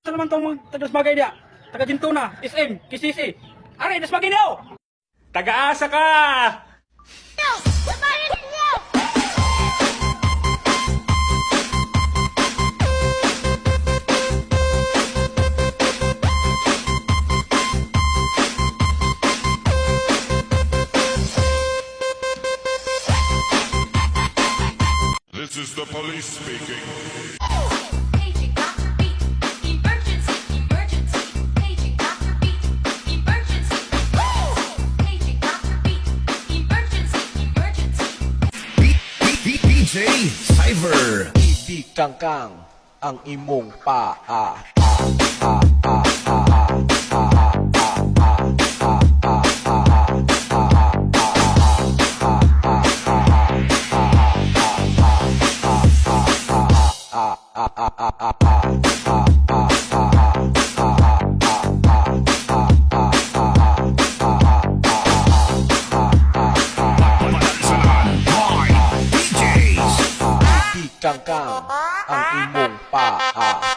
Sa naman tong mga taga-Dasmagay dia. Taga-Gintuna, SM, KCC. Are, Dasmagay niyo! Taga-asa ka! This is the police speaking. Paging Dr. Beat, emergency, emergency. Paging Dr. Beat, emergency. Paging Dr. Beat, emergency, emergency. DJ Cyber. Ibig kangkang ang imong paa. DJs. Ibig kangkang ang imong paa.